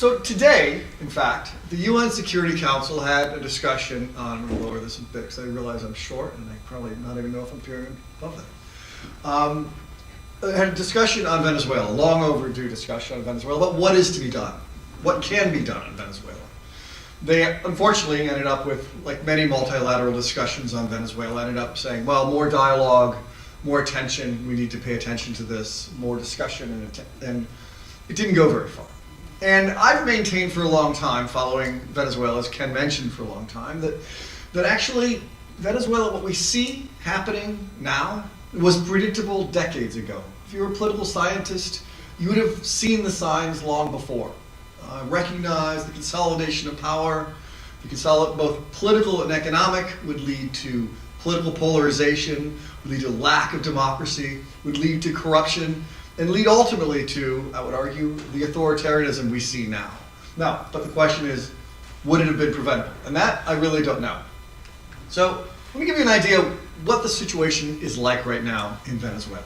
So today, in fact, the UN Security Council had a discussion on, I'm going to lower this a bit because I realize I'm short and I probably not even know if I'm appearing above that. Had a discussion on Venezuela, a long overdue discussion on Venezuela, about what is to be done, what can be done in Venezuela. They unfortunately ended up with, like many multilateral discussions on Venezuela, ended up saying, well, more dialogue, more attention, we need to pay attention to this, more discussion, and it didn't go very far. And I've maintained for a long time, following Venezuela, as Ken mentioned for a long time, that actually Venezuela, what we see happening now, was predictable decades ago. If you were a political scientist, you would have seen the signs long before. Recognize the consolidation of power, both political and economic, would lead to political polarization, would lead to lack of democracy, would lead to corruption, and lead ultimately to, I would argue, the authoritarianism we see now. Now, but the question is, would it have been preventable? And that I really don't know. So let me give you an idea of what the situation is like right now in Venezuela.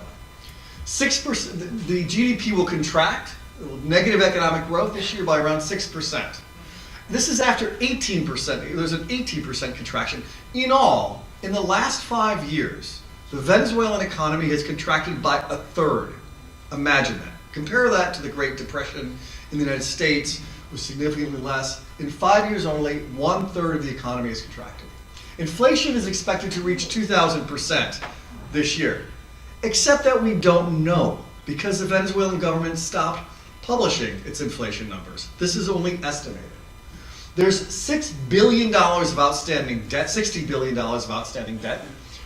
6%, the GDP will contract, negative economic growth this year by around 6%. This is after 18%, there's an 18% contraction. In all, in the last 5 years, the Venezuelan economy has contracted by a third. Imagine that. Compare that to the Great Depression in the United States, was significantly less. In 5 years only, 1/3 of the economy is contracted. Inflation is expected to reach 2,000% this year, except that we don't know because the Venezuelan government stopped publishing its inflation numbers. This is only estimated. There's $6 billion of outstanding debt, $60 billion of outstanding debt,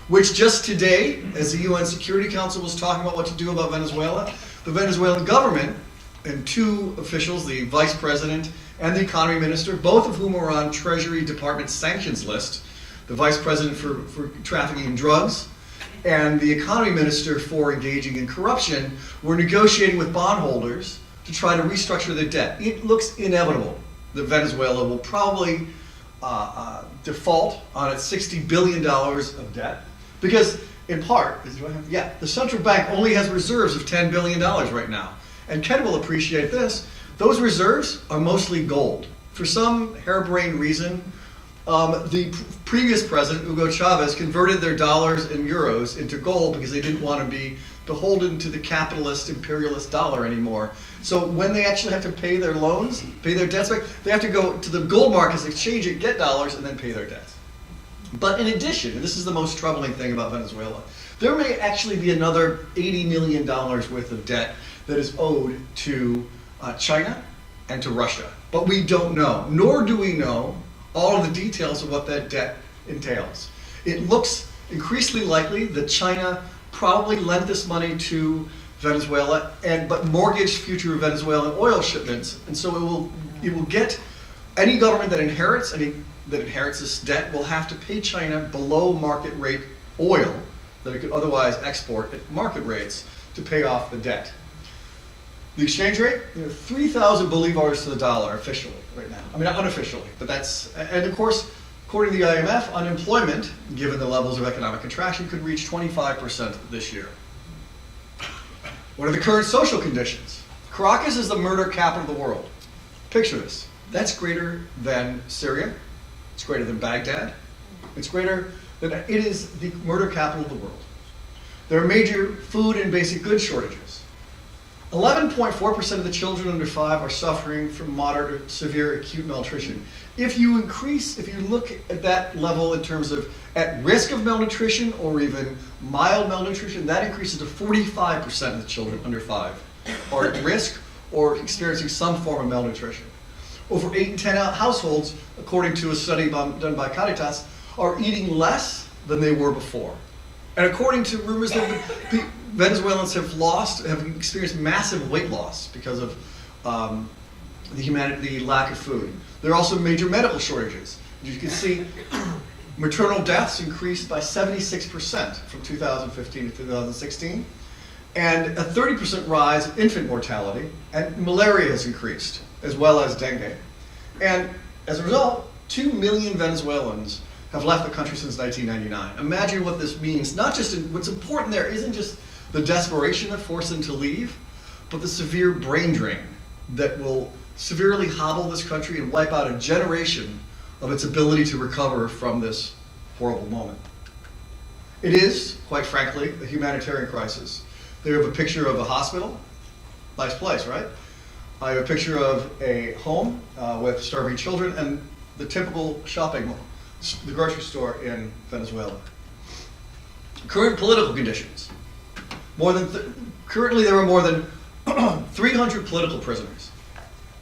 which just today, as the UN Security Council was talking about what to do about Venezuela, the Venezuelan government and two officials, the vice president and the economy minister, both of whom are on Treasury Department's sanctions list, the vice president for trafficking in drugs and the economy minister for engaging in corruption, were negotiating with bondholders to try to restructure their debt. It looks inevitable that Venezuela will probably default on its $60 billion of debt because, in part, the central bank only has reserves of $10 billion right now. And Ken will appreciate this. Those reserves are mostly gold. For some harebrained reason, the previous president, Hugo Chavez, converted their dollars and euros into gold because they didn't want to be beholden to the capitalist, imperialist dollar anymore. So when they actually have to pay their loans, pay their debts back, they have to go to the gold markets, exchange it, get dollars, and then pay their debts. But in addition, and this is the most troubling thing about Venezuela, there may actually be another $80 million worth of debt that is owed to China and to Russia. But we don't know, nor do we know all of the details of what that debt entails. It looks increasingly likely that China probably lent this money to Venezuela, but mortgaged future Venezuelan oil shipments, and so it will get any government that inherits this debt will have to pay China below market rate oil that it could otherwise export at market rates to pay off the debt. The exchange rate, 3,000 bolivars to the dollar officially right now. I mean, unofficially, but that's, and of course, according to the IMF, unemployment, given the levels of economic contraction, could reach 25% this year. What are the current social conditions? Caracas is the murder capital of the world. Picture this. That's greater than Syria. It's greater than Baghdad. It's greater than, it is the murder capital of the world. There are major food and basic goods shortages. 11.4% of the children under 5 are suffering from moderate or severe acute malnutrition. If you look at that level in terms of at risk of malnutrition or even mild malnutrition, that increases to 45% of the children under 5 are at risk or experiencing some form of malnutrition. Over 8 in 10 households, according to a study done by Caritas, are eating less than they were before. And according to rumors that Venezuelans have experienced massive weight loss because of the lack of food. There are also major medical shortages. You can see maternal deaths increased by 76% from 2015 to 2016, and a 30% rise in infant mortality, and malaria has increased, as well as dengue. And as a result, 2 million Venezuelans have left the country since 1999. Imagine what this means. What's important there isn't just the desperation that forced them to leave, but the severe brain drain that will severely hobble this country and wipe out a generation of its ability to recover from this horrible moment. It is, quite frankly, a humanitarian crisis. They have a picture of a hospital. Nice place, right? I have a picture of a home with starving children and the typical shopping mall, the grocery store in Venezuela. Current political conditions. Currently there are more than 300 political prisoners.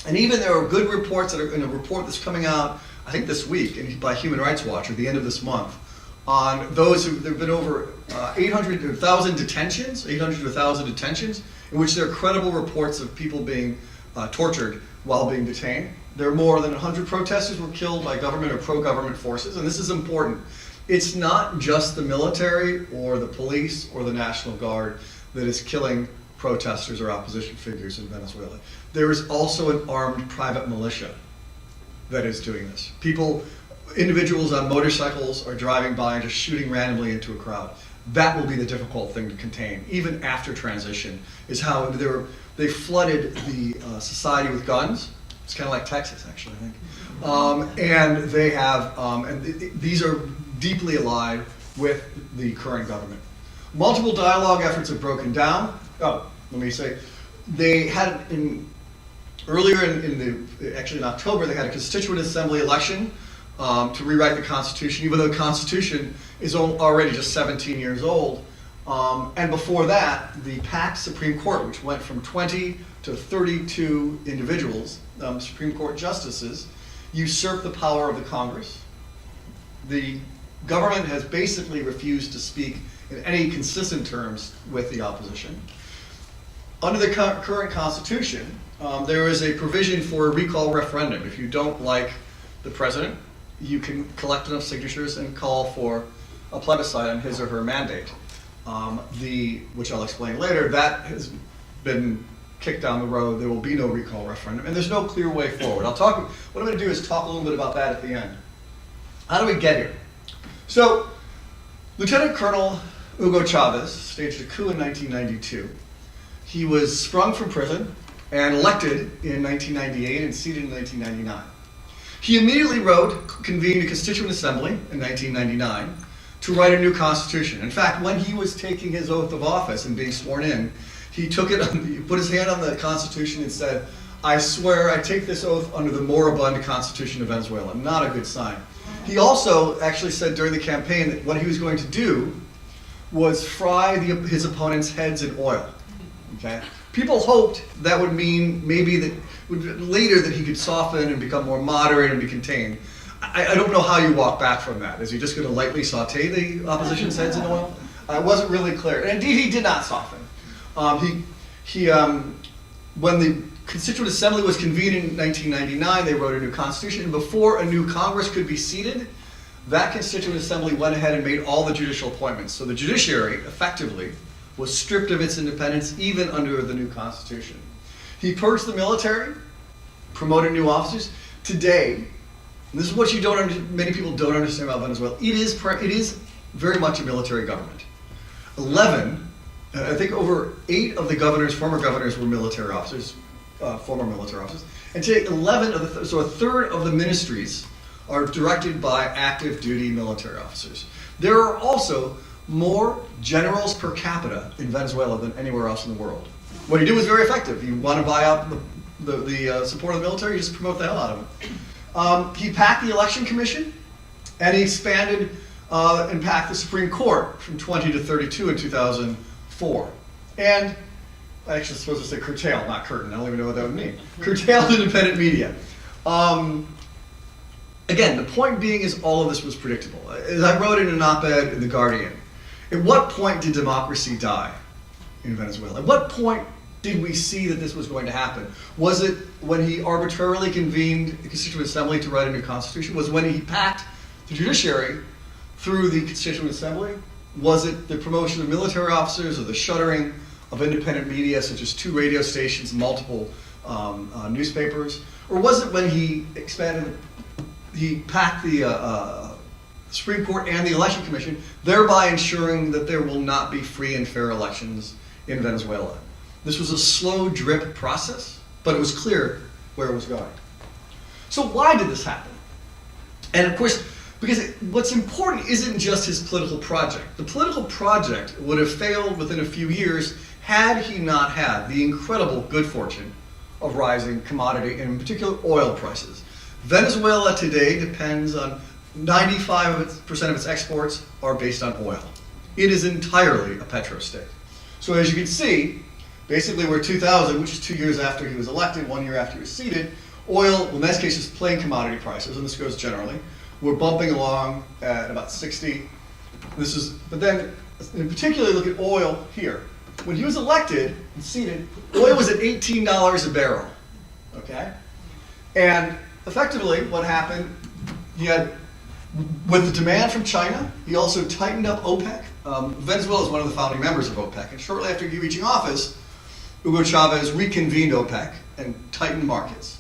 And even there are good reports that are in a report that's coming out, I think this week, by Human Rights Watch, at the end of this month, on those who, there have been over 800 to 1,000 detentions, 800 to 1,000 detentions, in which there are credible reports of people being tortured while being detained. There are more than 100 protesters were killed by government or pro-government forces, and this is important. It's not just the military or the police or the National Guard that is killing protesters or opposition figures in Venezuela. There is also an armed private militia that is doing this. Individuals on motorcycles are driving by and just shooting randomly into a crowd. That will be the difficult thing to contain, even after transition, is how they flooded the society with guns. It's kind of like Texas, actually, I think. And they have, these are deeply allied with the current government. Multiple dialogue efforts have broken down. Oh, let me say, they had earlier in October, they had a Constituent Assembly election to rewrite the Constitution, even though the Constitution is already just 17 years old. And before that, the packed Supreme Court, which went from 20 to 32 individuals, Supreme Court justices, usurped the power of the Congress. The government has basically refused to speak in any consistent terms with the opposition. Under the current Constitution, there is a provision for a recall referendum. If you don't like the president, you can collect enough signatures and call for a plebiscite on his or her mandate. Which I'll explain later, that has been kicked down the road. There will be no recall referendum, and there's no clear way forward. What I'm going to do is talk a little bit about that at the end. How do we get here? So, Lieutenant Colonel Hugo Chavez staged a coup in 1992. He was sprung from prison and elected in 1998 and seated in 1999. He immediately convened a Constituent Assembly in 1999 to write a new constitution. In fact, when he was taking his oath of office and being sworn in, he put his hand on the Constitution and said, "I swear I take this oath under the moribund Constitution of Venezuela." Not a good sign. He also actually said during the campaign that what he was going to do was fry his opponents' heads in oil. Okay? People hoped that would mean later that he could soften and become more moderate and be contained. I don't know how you walk back from that. Is he just going to lightly saute the opposition's heads in oil? It wasn't really clear. And indeed, he did not soften. When the Constituent Assembly was convened in 1999, they wrote a new constitution. And before a new Congress could be seated, that Constituent Assembly went ahead and made all the judicial appointments. So the judiciary, effectively, was stripped of its independence even under the new constitution. He purged the military, promoted new officers. Today, and this is what many people don't understand about Venezuela. It is very much a military government. I think over 8 of the former governors were military officers, former military officers. And today, so a third of the ministries are directed by active duty military officers. There are also more generals per capita in Venezuela than anywhere else in the world. What he did was very effective. You want to buy out the support of the military, you just promote the hell out of it. He packed the election commission, and he expanded and packed the Supreme Court from 20 to 32 in 2004. And I actually supposed to say curtail, not curtain. I don't even know what that would mean. Curtailed independent media. Again, the point being is all of this was predictable. As I wrote in an op-ed in The Guardian, at what point did democracy die in Venezuela? At what point did we see that this was going to happen? Was it when he arbitrarily convened the Constituent Assembly to write a new constitution? Was it when he packed the judiciary through the Constituent Assembly? Was it the promotion of military officers or the shuttering of independent media, such as 2 radio stations, multiple newspapers? Or was it when he packed the Supreme Court and the Election Commission, thereby ensuring that there will not be free and fair elections in Venezuela? This was a slow drip process, but it was clear where it was going. So why did this happen? And of course, because what's important isn't just his political project. The political project would have failed within a few years had he not had the incredible good fortune of rising commodity, and in particular oil prices. Venezuela today depends on 95% of its exports are based on oil. It is entirely a petrostate. So as you can see, basically we're 2000, which is 2 years after he was elected, 1 year after he was seated, oil, well, in this case, is plain commodity prices, and this goes generally. We're bumping along at about 60. But then, in particular, look at oil here. When he was elected and seated, oil was at $18 a barrel, okay? And effectively, what happened, he had, with the demand from China, he also tightened up OPEC. Venezuela is one of the founding members of OPEC, and shortly after he reaching office, Hugo Chavez reconvened OPEC and tightened markets.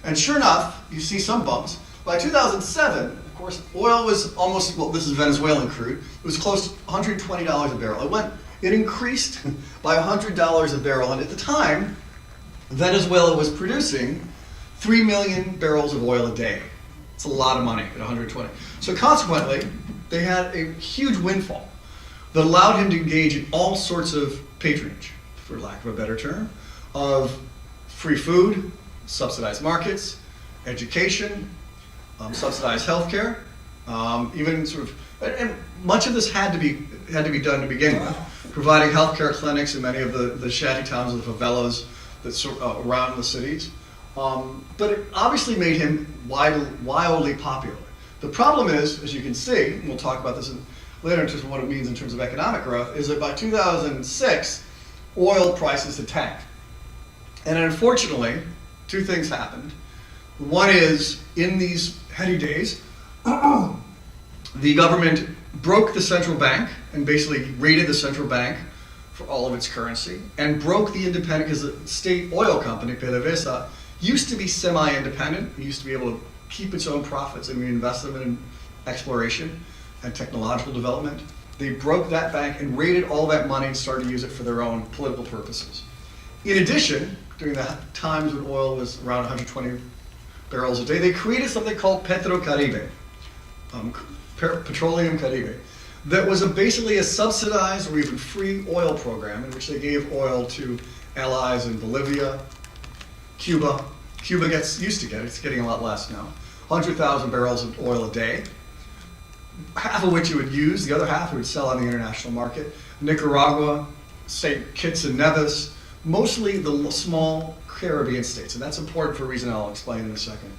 And sure enough, you see some bumps. By 2007, of course, oil was almost, well, this is Venezuelan crude, it was close to $120 a barrel. It increased by $100 a barrel, and at the time, Venezuela was producing 3 million barrels of oil a day. It's a lot of money at 120. So consequently, they had a huge windfall that allowed him to engage in all sorts of patronage, for lack of a better term, of free food, subsidized markets, education, subsidized healthcare, even sort of, and much of this had to be done to begin with, providing healthcare clinics in many of the shanty towns and the favelas that around the cities. But it obviously made him wildly popular. The problem is, as you can see, and we'll talk about this later in terms of what it means in terms of economic growth, is that by 2006, oil prices had tanked. And unfortunately, two things happened. One is, in these heady days, the government broke the central bank and basically raided the central bank for all of its currency, and broke the independent, because the state oil company, PDVSA, used to be semi-independent. It used to be able to keep its own profits and reinvest them in exploration and technological development. They broke that bank and raided all that money and started to use it for their own political purposes. In addition, during the times when oil was around 120 barrels a day, they created something called Petrocaribe, Petroleum Caribe, that was basically a subsidized or even free oil program in which they gave oil to allies in Bolivia, Cuba. Cuba used to get, it's getting a lot less now, 100,000 barrels of oil a day, half of which it would use, the other half it would sell on the international market. Nicaragua, St. Kitts and Nevis, mostly the small Caribbean states, and that's important for a reason I'll explain in a second.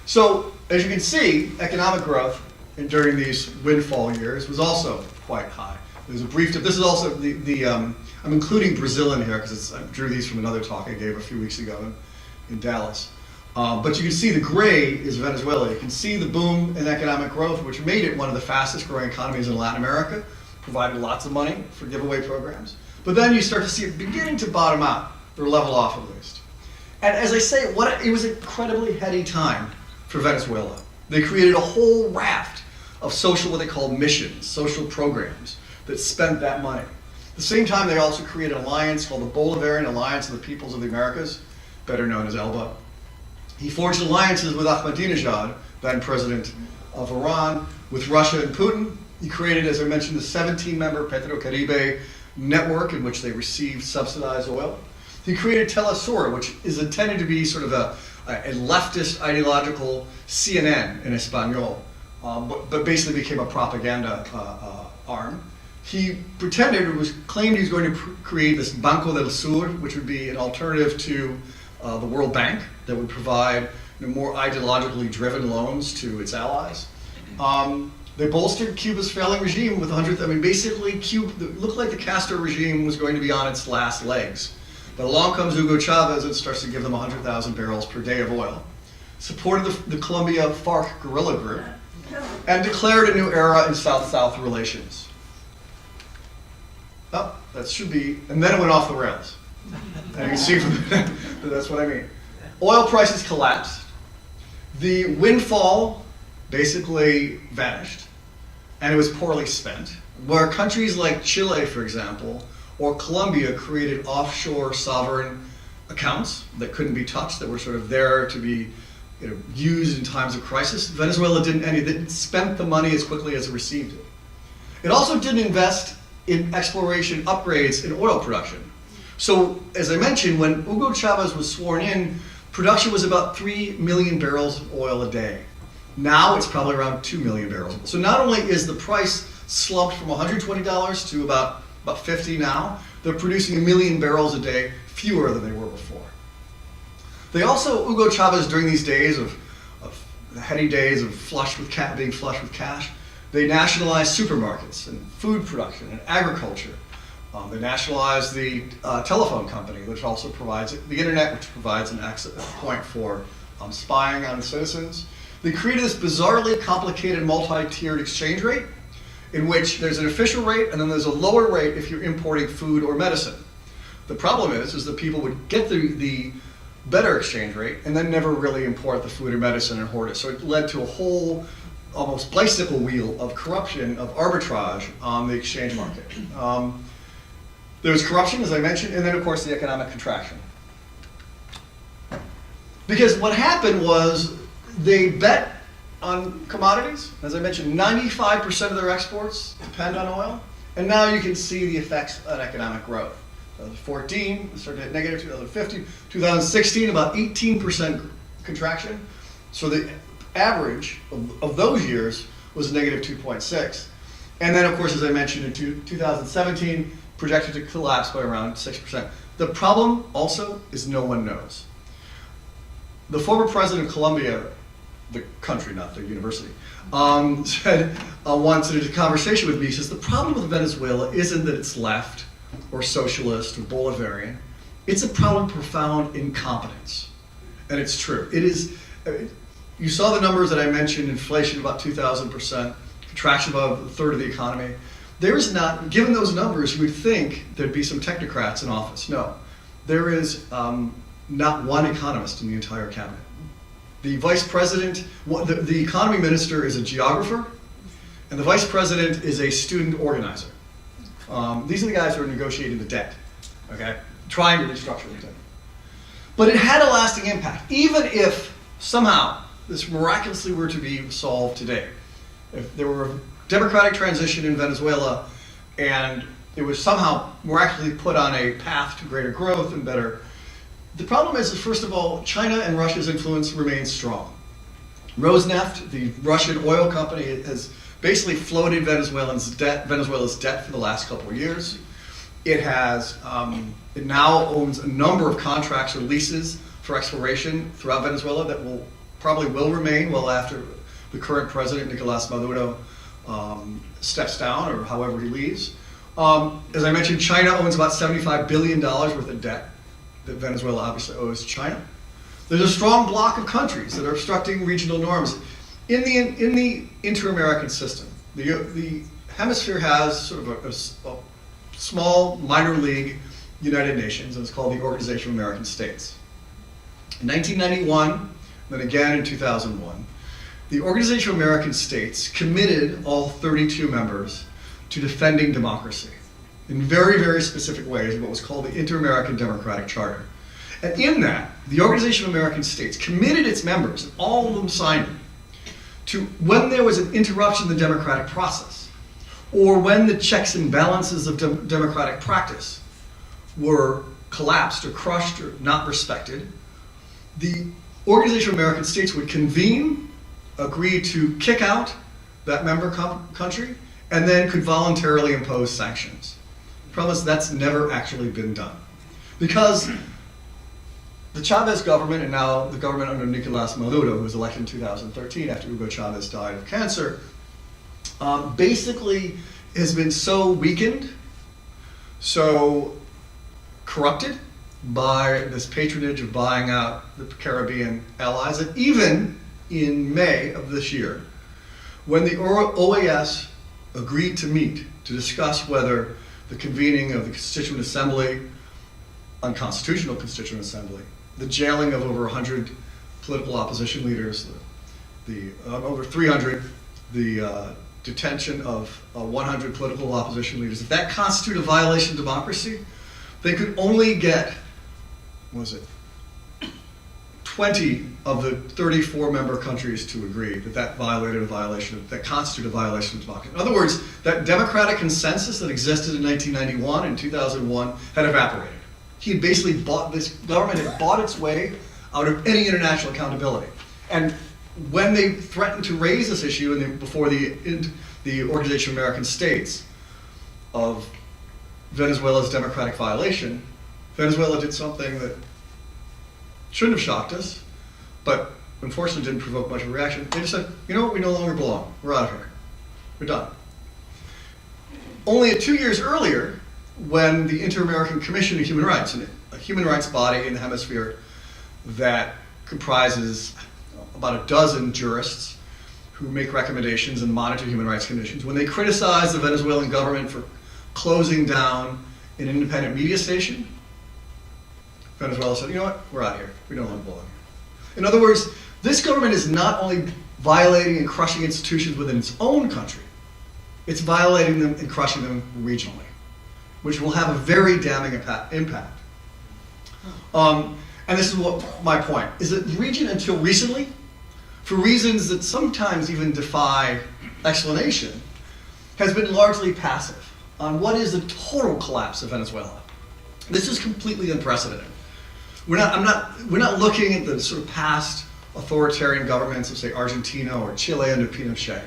So, as you can see, economic growth during these windfall years was also quite high. There's a brief, this is also I'm including Brazil in here because I drew these from another talk I gave a few weeks ago in Dallas. But you can see the gray is Venezuela. You can see the boom in economic growth, which made it one of the fastest growing economies in Latin America, provided lots of money for giveaway programs. But then you start to see it beginning to bottom out, or level off at least. And as I say, it was an incredibly heady time for Venezuela. They created a whole raft of what they call missions, social programs that spent that money. At the same time, they also created an alliance called the Bolivarian Alliance of the Peoples of the Americas, better known as ELBA. He forged alliances with Ahmadinejad, then president of Iran, with Russia and Putin. He created, as I mentioned, the 17-member Petrocaribe network in which they received subsidized oil. He created Telesur, which is intended to be sort of a leftist ideological CNN in Espanol, but basically became a propaganda arm. He claimed he was going to create this Banco del Sur, which would be an alternative to the World Bank that would provide more ideologically driven loans to its allies. They bolstered Cuba's failing regime with basically Cuba, it looked like the Castro regime was going to be on its last legs. But along comes Hugo Chavez and starts to give them 100,000 barrels per day of oil, supported the Colombia FARC guerrilla group, and declared a new era in South-South relations. Oh, that should be, and then it went off the rails. And you can see that's what I mean. Oil prices collapsed. The windfall basically vanished, and it was poorly spent. Where countries like Chile, for example, or Colombia created offshore sovereign accounts that couldn't be touched, that were sort of there to be used in times of crisis. Venezuela didn't spend the money as quickly as it received it. It also didn't invest in exploration upgrades in oil production. So, as I mentioned, when Hugo Chavez was sworn in, production was about 3 million barrels of oil a day. Now it's probably around 2 million barrels. So not only is the price slumped from $120 to about 50 now, they're producing 1 million barrels a day, fewer than they were before. They also, Hugo Chavez, during these days of the heady days of being flush with cash, they nationalized supermarkets and food production and agriculture. They nationalized the telephone company, which also provides the internet, which provides an access point for spying on citizens. They created this bizarrely complicated multi-tiered exchange rate in which there's an official rate and then there's a lower rate if you're importing food or medicine. The problem is that people would get the better exchange rate and then never really import the food or medicine and hoard it. So it led to a whole almost bicycle wheel of corruption, of arbitrage on the exchange market. There was corruption, as I mentioned, and then of course the economic contraction. Because what happened was they bet on commodities. As I mentioned, 95% of their exports depend on oil. And now you can see the effects on economic growth. 2014, it started at negative. 2015, 2016, about 18% contraction. So the average of those years was negative 2.6. And then, of course, as I mentioned, in 2017, projected to collapse by around 6%. The problem also is no one knows. The former president of Colombia, the country, not the university, said once in a conversation with me, he says, the problem with Venezuela isn't that it's left or socialist or Bolivarian. It's a problem of profound incompetence. And it's true. It is. You saw the numbers that I mentioned, inflation about 2,000%, contraction above a third of the economy. There is not, given those numbers, you would think there'd be some technocrats in office. No. There is not one economist in the entire cabinet. The vice president, the economy minister is a geographer, and the vice president is a student organizer. These are the guys who are negotiating the debt, okay? Trying to restructure the debt. But it had a lasting impact. Even if somehow this miraculously were to be solved today, if there were a democratic transition in Venezuela and it was somehow miraculously put on a path to greater growth and better, the problem is that, first of all, China and Russia's influence remains strong. Rosneft, the Russian oil company, has basically floated Venezuela's debt for the last couple of years. It now owns a number of contracts or leases for exploration throughout Venezuela that probably will remain well after the current president, Nicolas Maduro, steps down or however he leaves. As I mentioned, China owns about $75 billion worth of debt that Venezuela obviously owes China. There's a strong bloc of countries that are obstructing regional norms. In the inter-American system, the hemisphere has sort of a small minor league United Nations, and it's called the Organization of American States. In 1991, then again in 2001, the Organization of American States committed all 32 members to defending democracy in very, very specific ways in what was called the Inter-American Democratic Charter. And in that, the Organization of American States committed its members, and all of them signed it, to when there was an interruption in the democratic process, or when the checks and balances of democratic practice were collapsed or crushed or not respected, the Organization of American States would convene, agree to kick out that member country, and then could voluntarily impose sanctions. The problem is that's never actually been done. Because the Chavez government, and now the government under Nicolas Maduro, who was elected in 2013 after Hugo Chavez died of cancer, basically has been so weakened, so corrupted by this patronage of buying out the Caribbean allies, that even in May of this year, when the OAS agreed to meet to discuss whether the convening of the Constituent Assembly, unconstitutional Constituent Assembly, the jailing of over 100 political opposition leaders, over 300, the detention of 100 political opposition leaders, if that constituted a violation of democracy, they could only get was it, 20 of the 34 member countries to agree that that constituted a violation of democracy. In other words, that democratic consensus that existed in 1991 and 2001 had evaporated. He had basically this government had bought its way out of any international accountability. And when they threatened to raise this issue before the Organization of American States of Venezuela's democratic violation, Venezuela did something that shouldn't have shocked us, but unfortunately didn't provoke much of a reaction. They just said, you know what, we no longer belong. We're out of here. We're done. Only 2 years earlier, when the Inter-American Commission of Human Rights, a human rights body in the hemisphere that comprises about a dozen jurists who make recommendations and monitor human rights conditions, when they criticized the Venezuelan government for closing down an independent media station, Venezuela said, you know what, we're out of here. We no longer belong here. In other words, this government is not only violating and crushing institutions within its own country, it's violating them and crushing them regionally, which will have a very damning impact. And this is what my point, is that the region until recently, for reasons that sometimes even defy explanation, has been largely passive on what is the total collapse of Venezuela. This is completely unprecedented. We're not looking at the sort of past authoritarian governments of, say, Argentina or Chile under Pinochet.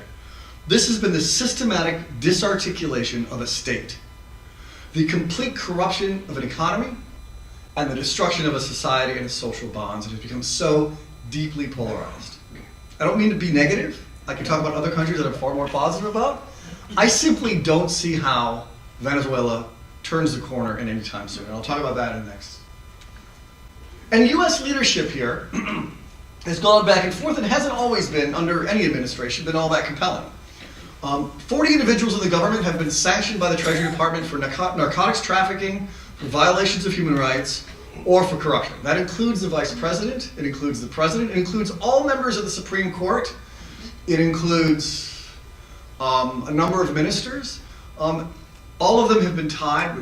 This has been the systematic disarticulation of a state, the complete corruption of an economy, and the destruction of a society and its social bonds that has become so deeply polarized. I don't mean to be negative. I can talk about other countries that I'm far more positive about. I simply don't see how Venezuela turns the corner in any time soon. And I'll talk about that in the next. And US leadership here has gone back and forth and hasn't always been, under any administration, been all that compelling. 40 individuals in the government have been sanctioned by the Treasury Department for narcotics trafficking, for violations of human rights, or for corruption. That includes the vice president, it includes the president, it includes all members of the Supreme Court, it includes a number of ministers. All of them have been tied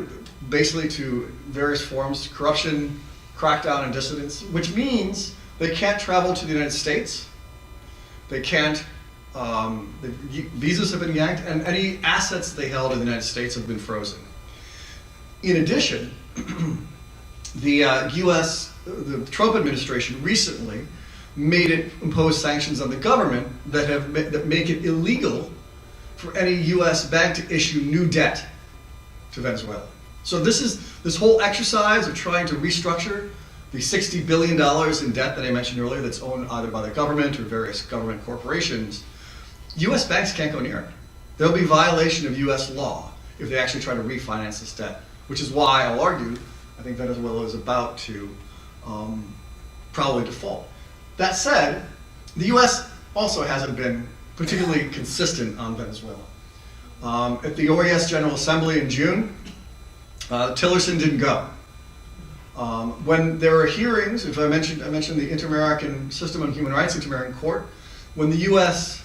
basically to various forms of corruption, crackdown, and dissidence, which means they can't travel to the United States, they can't, visas have been yanked, and any assets they held in the United States have been frozen. In addition, the the Trump administration recently imposed sanctions on the government that make it illegal for any U.S. bank to issue new debt to Venezuela. So this whole exercise of trying to restructure the $60 billion in debt that I mentioned earlier that's owned either by the government or various government corporations, U.S. banks can't go near it. There'll be violation of U.S. law if they actually try to refinance this debt, which is why I'll argue I think Venezuela is about to probably default. That said, the U.S. also hasn't been particularly consistent on Venezuela. At the OAS General Assembly in June, Tillerson didn't go. When there are hearings, if I mentioned the Inter-American System on Human Rights, Inter-American Court, when the U.S.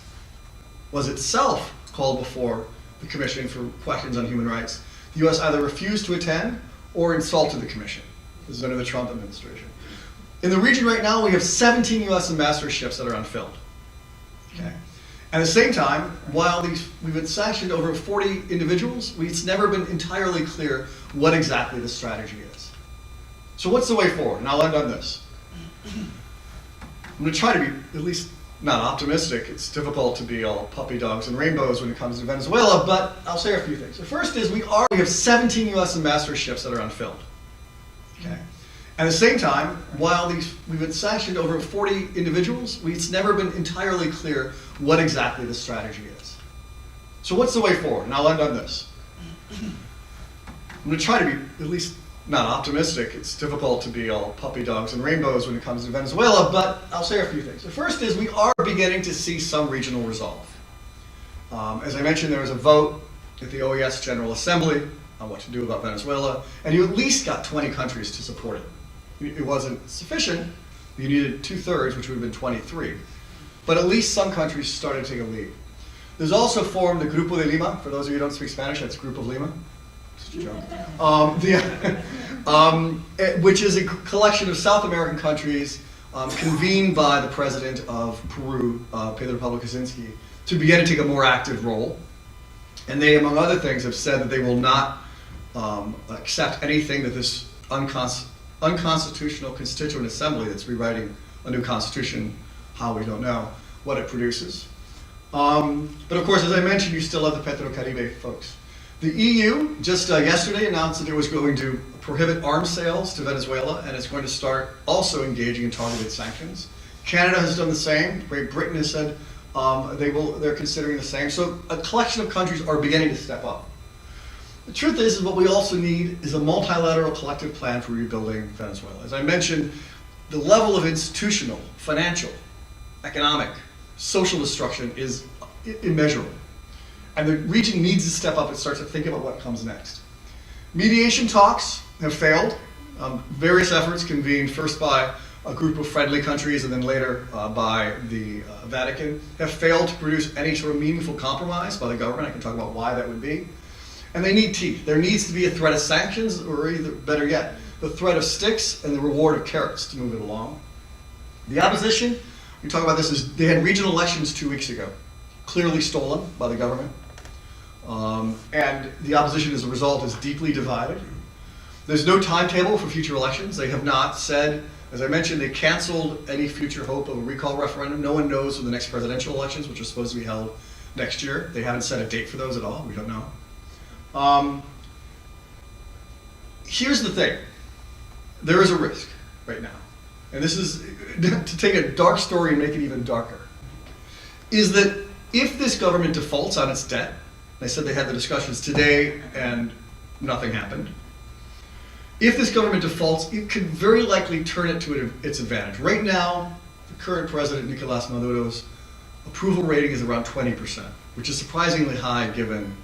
was itself called before the Commission for questions on human rights, the U.S. either refused to attend or insulted the Commission. This is under the Trump administration. In the region right now, we have 17 U.S. ambassadorships that are unfilled. Okay. At the same time, while we've been sanctioned over 40 individuals, it's never been entirely clear what exactly the strategy is. So what's the way forward? And I'll end on this. I'm going to try to be at least not optimistic. It's difficult to be all puppy dogs and rainbows when it comes to Venezuela, but I'll say a few things. The first is we have 17 U.S. ambassadorships that are unfilled. Okay. At the same time, while we've been sanctioned over 40 individuals, it's never been entirely clear what exactly the strategy is. So what's the way forward? And I'll end on this. I'm going to try to be at least not optimistic. It's difficult to be all puppy dogs and rainbows when it comes to Venezuela, but I'll say a few things. The first is we are beginning to see some regional resolve. As I mentioned, there was a vote at the OAS General Assembly on what to do about Venezuela, and you at least got 20 countries to support it. It wasn't sufficient. You needed 2/3, which would have been 23. But at least some countries started to take a lead. There's also formed the Grupo de Lima. For those of you who don't speak Spanish, that's Group of Lima. Just a joke. Which is a collection of South American countries convened by the president of Peru, Pedro Pablo Kuczynski, to begin to take a more active role. And they, among other things, have said that they will not accept anything that this unconstitutional constituent assembly that's rewriting a new constitution, how we don't know, what it produces. But of course, as I mentioned, you still have the Petro-Caribe folks. The EU just yesterday announced that it was going to prohibit arms sales to Venezuela, and it's going to start also engaging in targeted sanctions. Canada has done the same. Great Britain has said they're considering the same. So a collection of countries are beginning to step up. The truth is what we also need is a multilateral collective plan for rebuilding Venezuela. As I mentioned, the level of institutional, financial, economic, social destruction is immeasurable. And the region needs to step up and start to think about what comes next. Mediation talks have failed. Various efforts convened first by a group of friendly countries and then later by the Vatican have failed to produce any sort of meaningful compromise by the government. I can talk about why that would be. And they need teeth. There needs to be a threat of sanctions, or either, better yet, the threat of sticks and the reward of carrots to move it along. The opposition, we talk about this, is they had regional elections 2 weeks ago, clearly stolen by the government. And the opposition, as a result, is deeply divided. There's no timetable for future elections. They have not said, as I mentioned, they canceled any future hope of a recall referendum. No one knows when the next presidential elections, which are supposed to be held next year. They haven't set a date for those at all. We don't know. Here's the thing. There is a risk right now. And this is, to take a dark story and make it even darker, is that if this government defaults on its debt, they said they had the discussions today and nothing happened. If this government defaults, it could very likely turn it to its advantage. Right now, the current president, Nicolás Maduro's approval rating is around 20%, which is surprisingly high given,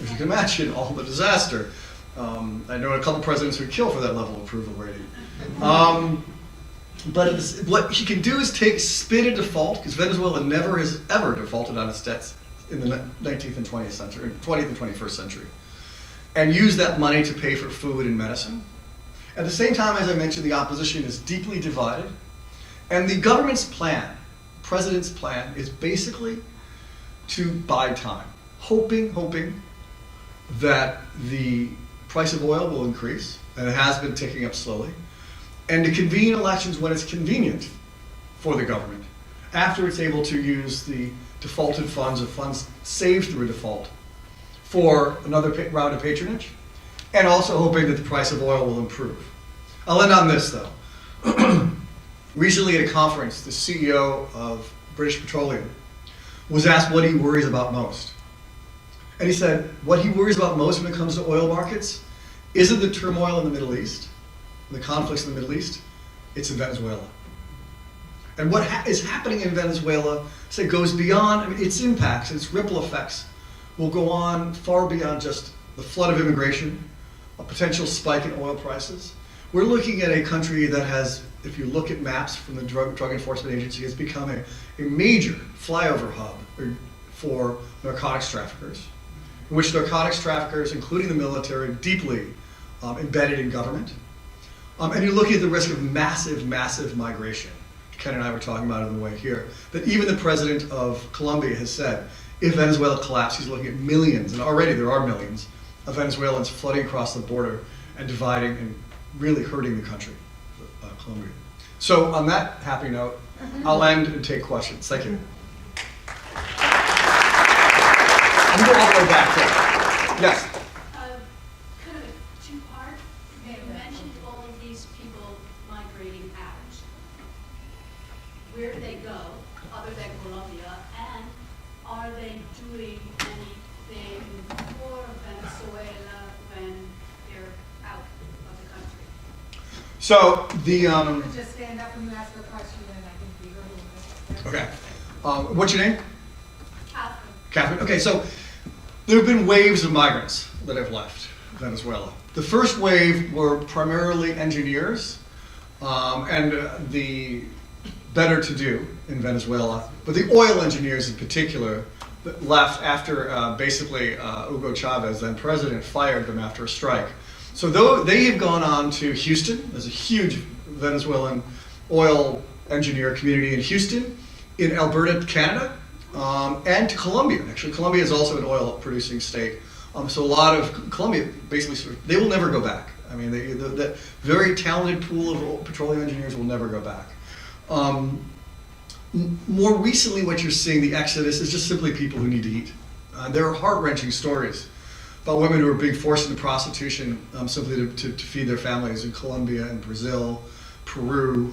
if you can imagine, all the disaster. I know a couple presidents who would kill for that level of approval rating. But what he can do is spin a default, because Venezuela never has ever defaulted on its debts in the 19th and 20th century, 20th and 21st century, and use that money to pay for food and medicine. At the same time, as I mentioned, the opposition is deeply divided, and the government's plan, president's plan, is basically to buy time, hoping that the price of oil will increase, and it has been ticking up slowly, and to convene elections when it's convenient for the government, after it's able to use the defaulted funds or funds saved through a default for another round of patronage, and also hoping that the price of oil will improve. I'll end on this, though. Recently at a conference, the CEO of British Petroleum was asked what he worries about most. And he said, what he worries about most when it comes to oil markets isn't the turmoil in the Middle East, the conflicts in the Middle East, it's in Venezuela. And what is happening in Venezuela goes beyond, its impacts, its ripple effects will go on far beyond just the flood of immigration, a potential spike in oil prices. We're looking at a country that has, if you look at maps from the Drug Enforcement Agency, has become a major flyover hub for narcotics traffickers, in which narcotics traffickers, including the military, deeply embedded in government. And you're looking at the risk of massive migration. Ken and I were talking about it on the way here, that even the president of Colombia has said, if Venezuela collapses, he's looking at millions, and already there are millions, of Venezuelans flooding across the border and dividing and really hurting the country, Colombia. So on that happy note, I'll end and take questions. Thank you. I'm going all the way back there. Yes? Kind of a two-part. You mentioned all of these people migrating out. Where do they go, other than Colombia, and are they doing anything for Venezuela when they're out of the country? So the You could just stand up and ask a question, and I think we heard it. okay. What's your name? Catherine. Catherine. Okay, so there have been waves of migrants that have left Venezuela. The first wave were primarily engineers and the better-to-do in Venezuela, but the oil engineers in particular that left after basically Hugo Chavez, then president, fired them after a strike. So though they have gone on to Houston, there's a huge Venezuelan oil engineer community in Houston, in Alberta, Canada, and to Colombia. Actually, Colombia is also an oil producing state. So a lot of Colombia basically, they will never go back. I mean, the very talented pool of petroleum engineers will never go back. More recently, what you're seeing, the exodus, is just simply people who need to eat. There are heart-wrenching stories about women who are being forced into prostitution simply to feed their families in Colombia and Brazil, Peru,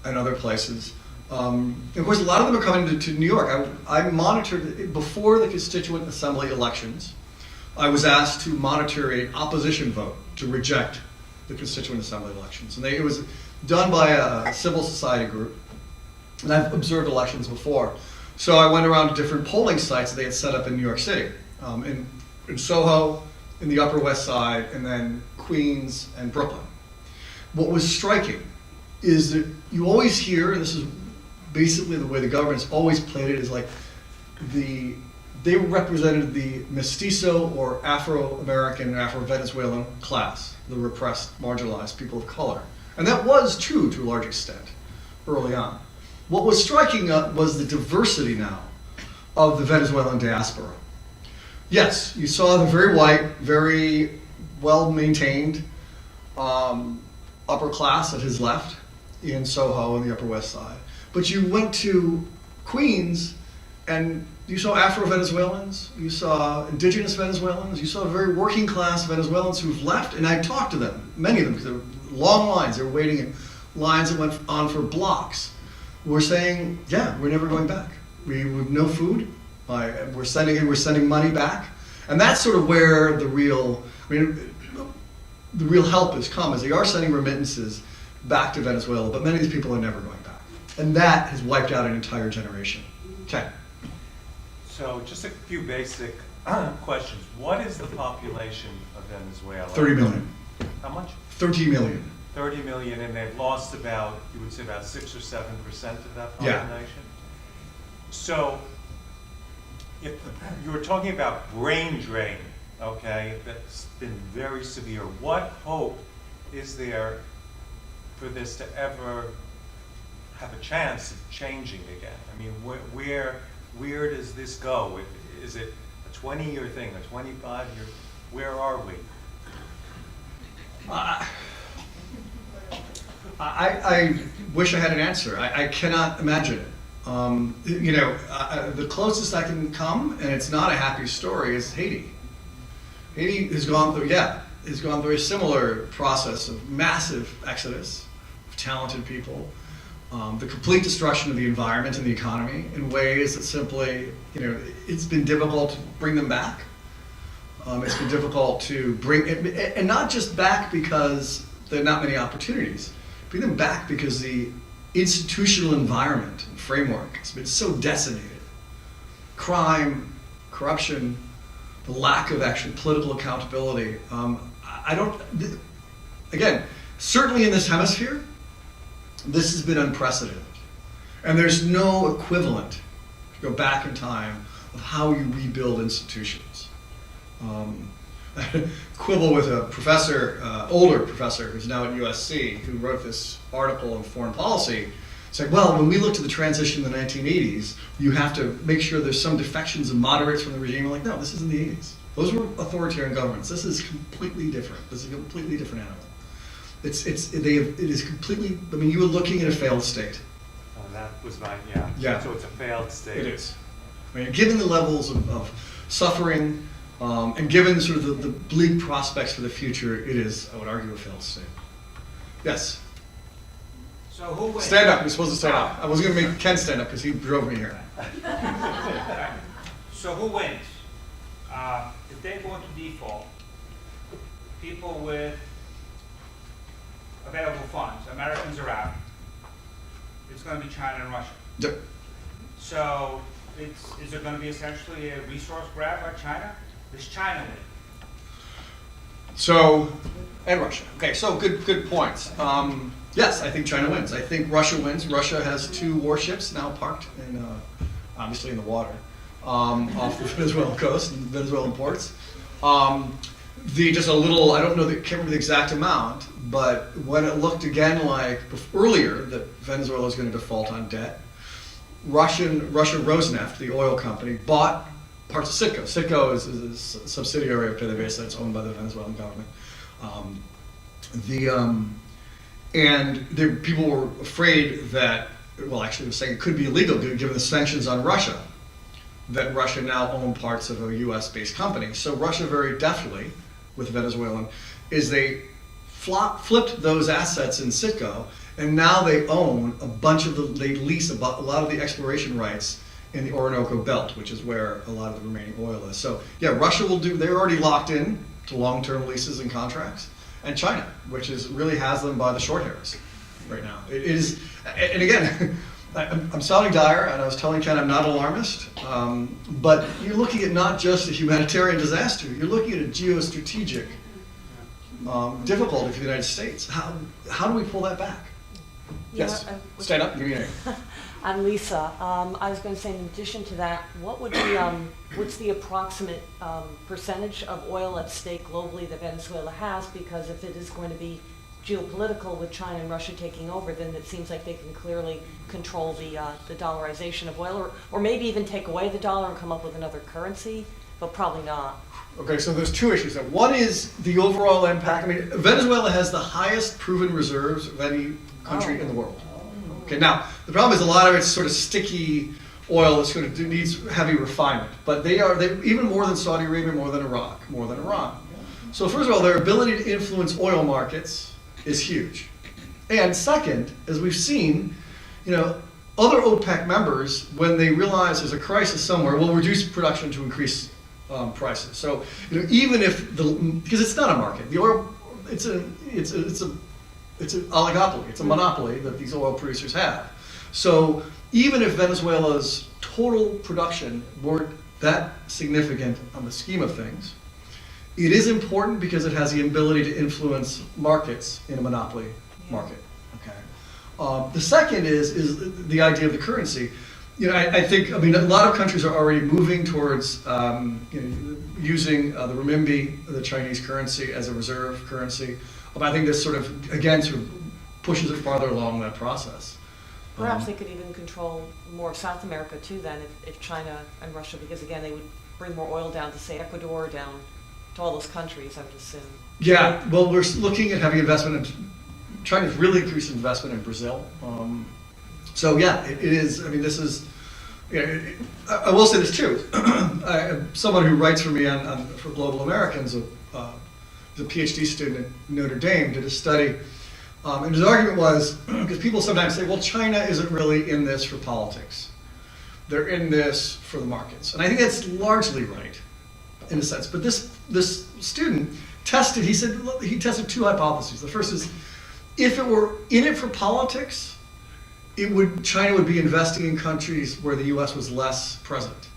and other places. And of course, a lot of them are coming to New York. I monitored, before the Constituent Assembly elections, I was asked to monitor an opposition vote to reject the Constituent Assembly elections. And it was done by a civil society group. And I've observed elections before. So I went around to different polling sites that they had set up in New York City, in Soho, in the Upper West Side, and then Queens and Brooklyn. What was striking is that you always hear, and this is basically the way the government's always played it, is like they represented the mestizo or Afro-American, Afro-Venezuelan class, the repressed, marginalized people of color. And that was true to a large extent early on. What was striking was the diversity now of the Venezuelan diaspora. Yes, you saw the very white, very well-maintained upper class at his left in Soho and the Upper West Side. But you went to Queens and you saw Afro-Venezuelans, you saw indigenous Venezuelans, you saw very working class Venezuelans who've left, and I talked to them, many of them, because there were long lines, they were waiting in lines that went on for blocks. We're saying, yeah, we're never going back. We have no food. We're sending money back, and that's sort of where the real help has come. Is they are sending remittances back to Venezuela, but many of these people are never going back, and that has wiped out an entire generation. Okay. So, just a few basic questions. What is the population of Venezuela? 30 million. How much? 30 million. 30 million, and they've lost about, you would say about 6 or 7% of that population? Yeah. So, if you were talking about brain drain, okay, that's been very severe, what hope is there for this to ever have a chance of changing again? I mean, where does this go? Is it a 20-year thing, a 25-year? Where are we? I wish I had an answer. I cannot imagine it. The closest I can come, and it's not a happy story, is Haiti. Haiti has gone through a similar process of massive exodus of talented people, the complete destruction of the environment and the economy in ways that simply, it's been difficult to bring them back. It's been difficult to bring, and not just back because there are not many opportunities, bring them back because the institutional environment and framework has been so decimated. Crime, corruption, the lack of actual political accountability. Again, certainly in this hemisphere, this has been unprecedented. And there's no equivalent, to go back in time, of how you rebuild institutions. Quibble with a professor, older professor who's now at USC, who wrote this article on foreign policy. It's like, well, when we looked at the transition in the 1980s, you have to make sure there's some defections of moderates from the regime. I'm like, no, this is in the 80s. Those were authoritarian governments. This is completely different. This is a completely different animal. It is completely, you were looking at a failed state. Oh, that was my, Yeah. So it's a failed state. It is. Given the levels of suffering, and given sort of the bleak prospects for the future, it is, I would argue, a failed state. Yes? So who wins? Stand up. You're supposed to stand up. I was going to make Ken stand up because he drove me here. So who wins? If they go into default, people with available funds, Americans are out. It's going to be China and Russia. Yep. So is it going to be essentially a resource grab by China? Does China win? So, and Russia. Okay, so good points. Yes, I think China wins. I think Russia wins. Russia has 2 warships now parked in, obviously in the water. off the Venezuelan coast and Venezuelan ports. Just a little, I don't know, can't remember the exact amount, but when it looked again like earlier that Venezuela was going to default on debt, Russia Rosneft, the oil company, bought parts of Citgo. Citgo is a subsidiary of PDVSA. It's owned by the Venezuelan government. People were afraid that, well, actually, they were saying it could be illegal given the sanctions on Russia, that Russia now owned parts of a U.S.-based company. So Russia very deftly, with Venezuelan, is they flipped those assets in Citgo, and now they own a bunch of they lease a lot of the exploration rights in the Orinoco Belt, which is where a lot of the remaining oil is. So yeah, Russia will they're already locked in to long-term leases and contracts, and China, which really has them by the short hairs right now. It is, and again, I'm sounding dire, and I was telling Ken I'm not alarmist, but you're looking at not just a humanitarian disaster, you're looking at a geostrategic difficulty for the United States. How do we pull that back? Yes, stand up, give me a name. I'm Lisa. I was going to say, in addition to that, what would be, what's the approximate percentage of oil at stake globally that Venezuela has? Because if it is going to be geopolitical with China and Russia taking over, then it seems like they can clearly control the dollarization of oil, or maybe even take away the dollar and come up with another currency, but probably not. Okay, so there's two issues there. One is the overall impact. I mean, Venezuela has the highest proven reserves of any country in the world. Okay, now, the problem is a lot of it's sort of sticky oil that sort of needs heavy refinement. But they even more than Saudi Arabia, more than Iraq, more than Iran. So first of all, their ability to influence oil markets is huge. And second, as we've seen, other OPEC members, when they realize there's a crisis somewhere, will reduce production to increase prices. So even if because it's not a market, the oil it's an oligopoly, it's a monopoly that these oil producers have. So even if Venezuela's total production weren't that significant on the scheme of things, it is important because it has the ability to influence markets in a monopoly market. Okay. The second is the idea of the currency. I think a lot of countries are already moving towards using the renminbi, the Chinese currency, as a reserve currency. I think this sort of pushes it farther along that process. Perhaps they could even control more of South America too then, if China and Russia, because again, they would bring more oil down to, say, Ecuador, down to all those countries, I would assume. Yeah, well, we're looking at having investment in, China's really increased investment in Brazil. So yeah, it is, this is, I will say this too. Someone who writes for me for Global Americans, is a PhD student at Notre Dame, did a study. And his argument was, because people sometimes say, well, China isn't really in this for politics. They're in this for the markets. And I think that's largely right, in a sense. But this student tested, he tested two hypotheses. The first is, if it were in it for politics, China would be investing in countries where the US was less present.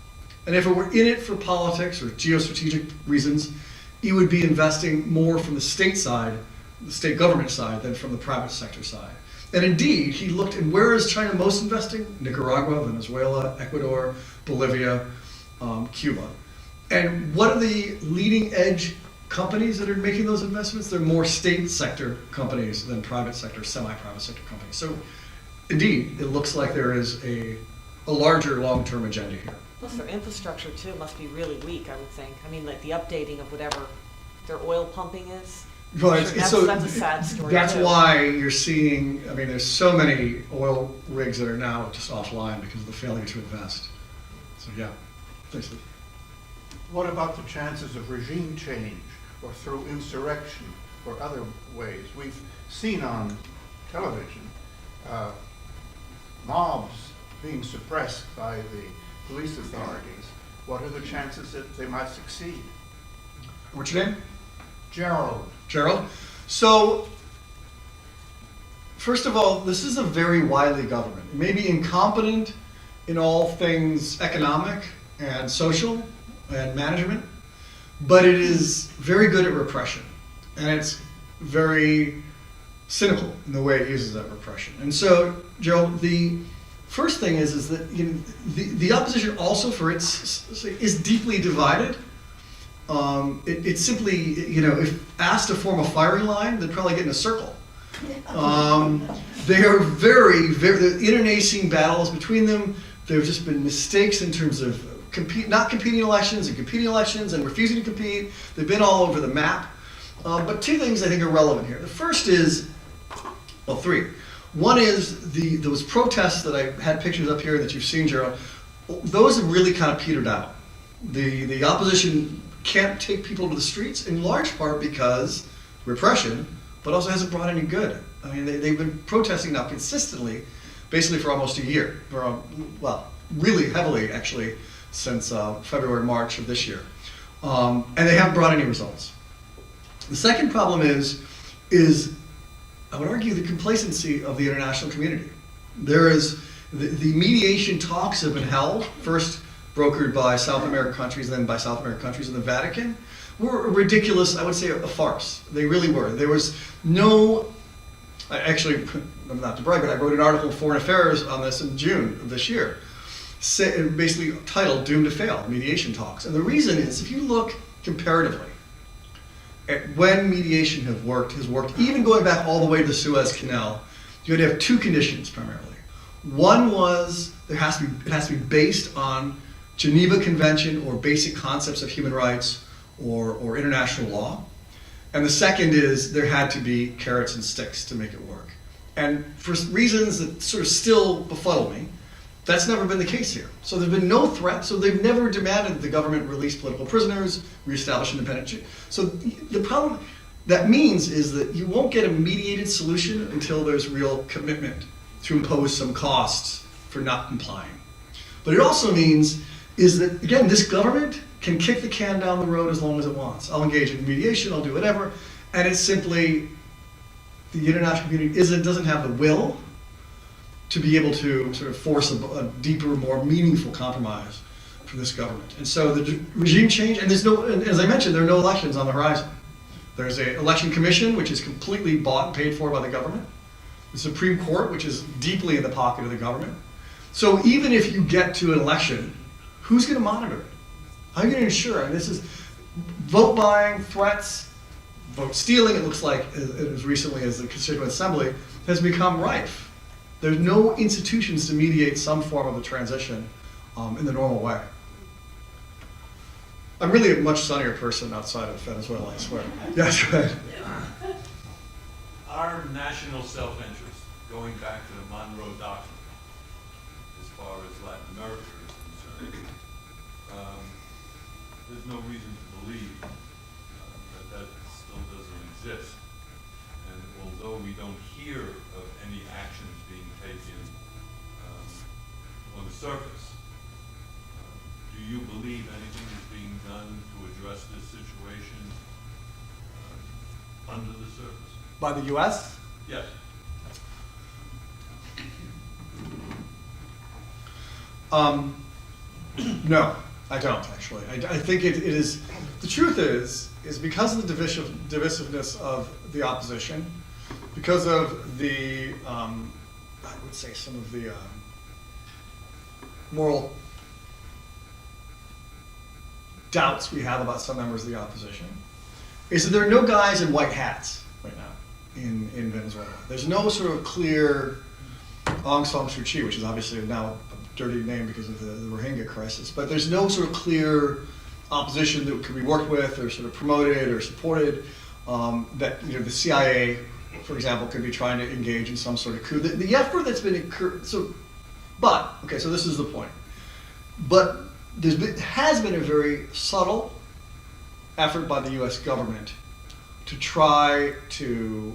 And if it were in it for politics or geostrategic reasons, it would be investing more from the state side, the state government side, than from the private sector side. And indeed, he looked at where is China most investing? Nicaragua, Venezuela, Ecuador, Bolivia, Cuba. And what are the leading edge companies that are making those investments? They're more state sector companies than private sector, semi-private sector companies. So indeed, it looks like there is a larger long-term agenda here. Plus their infrastructure too must be really weak, I would think. Like the updating of whatever their oil pumping is. Right. Sure, that's a sad story. That's too. why you're seeing, there's so many oil rigs that are now just offline because of the failure to invest. So yeah, thanks. What about the chances of regime change or through insurrection or other ways? We've seen on television mobs being suppressed by the police authorities. What are the chances that they might succeed? What's your name? Gerald. Gerald. So, first of all, this is a very wily government. It may be incompetent in all things economic and social and management, but it is very good at repression. And it's very cynical in the way it uses that repression. And so, Gerald, First thing is that the opposition also, for its is deeply divided. It's simply, if asked to form a firing line, they'd probably get in a circle. They are very, the internecine battles between them. There have just been mistakes in terms of not competing elections and competing elections and refusing to compete. They've been all over the map. But two things I think are relevant here. The first is, well, three. One is those protests that I had pictures up here that you've seen, Gerald. Those have really kind of petered out. The opposition can't take people to the streets in large part because repression, but also hasn't brought any good. I mean, they've been protesting now consistently, basically for almost a year, well, really heavily actually, since February, March of this year. And they haven't brought any results. The second problem is I would argue the complacency of the international community. There is, the mediation talks have been held, first brokered by South American countries, then by South American countries and the Vatican, were a ridiculous, I would say, a farce. They really were. There was no, actually, not to brag, but I wrote an article in Foreign Affairs on this in June of this year, basically titled Doomed to Fail, Mediation Talks. And the reason is, if you look comparatively at when mediation has worked, even going back all the way to the Suez Canal, you had to have two conditions primarily. One was, it has to be based on Geneva Convention or basic concepts of human rights or international law. And the second is there had to be carrots and sticks to make it work. And for reasons that sort of still befuddle me, that's never been the case here. So there's been no threat, so they've never demanded that the government release political prisoners, reestablish independent. So the problem that means is that you won't get a mediated solution until there's real commitment to impose some costs for not complying. But it also means is that, again, this government can kick the can down the road as long as it wants. I'll engage in mediation, I'll do whatever, and it's simply, the international community doesn't have the will to be able to sort of force a deeper, more meaningful compromise for this government. And so the regime change, and as I mentioned, there are no elections on the horizon. There's an election commission, which is completely bought and paid for by the government. The Supreme Court, which is deeply in the pocket of the government. So even if you get to an election, who's going to monitor it? How are you going to ensure? And this is vote buying, threats, vote stealing, it looks like as recently as the Constituent Assembly, has become rife. There's no institutions to mediate some form of a transition in the normal way. I'm really a much sunnier person outside of Venezuela, I swear. Yes, go ahead. Our national self-interest, going back to the Monroe Doctrine, as far as Latin America is concerned, there's no reason to believe that still doesn't exist. And although we don't hear of any actions being taken on the surface, do you believe anything is being done to address this situation under the surface? By the U.S.? Yes. No, I don't actually. I think it is, the truth is because of the divisiveness of the opposition, because of the, I would say some of the moral doubts we have about some members of the opposition, is that there are no guys in white hats right now in Venezuela. There's no sort of clear Aung San Suu Kyi, which is obviously now a dirty name because of the Rohingya crisis, but there's no sort of clear opposition that could be worked with or sort of promoted or supported, that the CIA, for example, could be trying to engage in some sort of coup. The effort that's been incurred, so this is the point. But has been a very subtle effort by the U.S. government to try to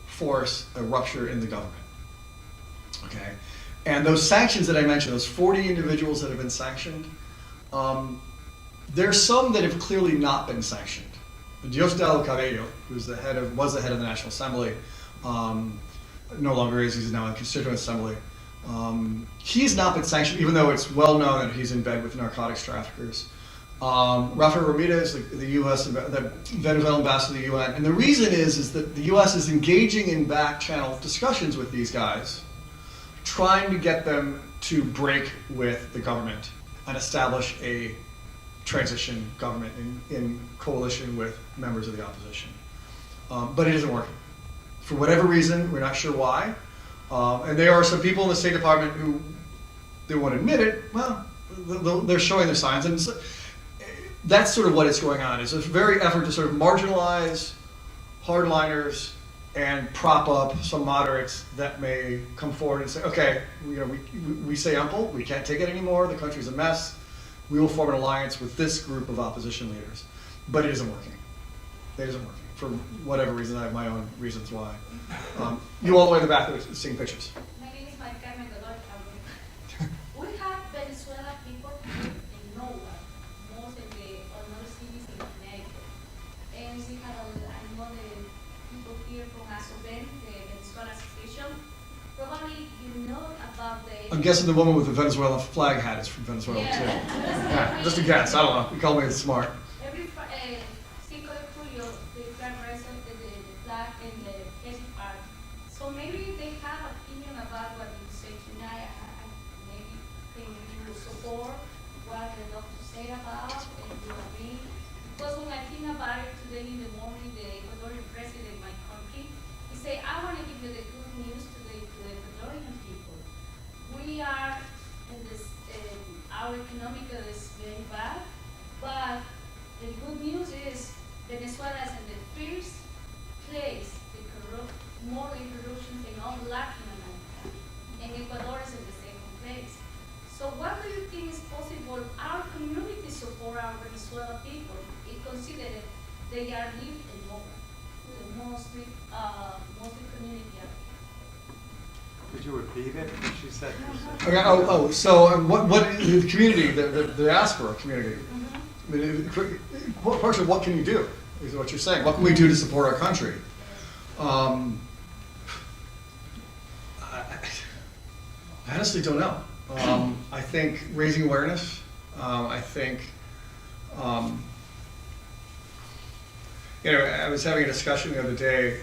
force a rupture in the government. Okay, and those sanctions that I mentioned, those 40 individuals that have been sanctioned, there's some that have clearly not been sanctioned. Diosdado Cabello, was the head of the National Assembly, no longer is. He's now in the Constituent Assembly. He's not been sanctioned, even though it's well known that he's in bed with narcotics traffickers. Rafael Ramirez, the U.S. the Venezuelan ambassador to the UN, and the reason is that the U.S. is engaging in back-channel discussions with these guys, trying to get them to break with the government and establish a transition government in coalition with members of the opposition. But it isn't working. For whatever reason, we're not sure why. And there are some people in the State Department who, they won't admit it, well, they're showing their signs. And so, that's sort of what is going on. It's a very effort to sort of marginalize hardliners and prop up some moderates that may come forward and say, okay, we say uncle, we can't take it anymore, the country's a mess, we will form an alliance with this group of opposition leaders. But it isn't working. It isn't working. For whatever reason, I have my own reasons why. You all the way in the back there seeing pictures. My name is Maynard. We have Venezuela people here in nowhere, most of the other cities in Connecticut. And we have I know the people here from ASOVEN, the Venezuela Association. Probably you know about the. I'm guessing the woman with the Venezuelan flag hat is from Venezuela too. Yeah, just a guess. I don't know. You call me smart. Every 5 de Julio, they can raise the flag in the Haiti Park. So maybe they have opinion about what you say tonight. I maybe can you support what the doctor said about and you agree? Because when I think about it today in the morning, the Ecuadorian president in my country, he said, I want to give you the good news to the Ecuadorian people. We are in this, our economic is very bad, but the good news is Venezuela is in the first place, more in corruption in all Latin America, and Ecuador is in the second place. So what do you think is possible? Our community support our Venezuelan people. It considered they are living in the mostly community out here. Could you repeat it? What she said. Okay, so what the community, the diaspora community, I mean, partially, what can you do, is what you're saying. What can we do to support our country? I honestly don't know. I think raising awareness, I think, I was having a discussion the other day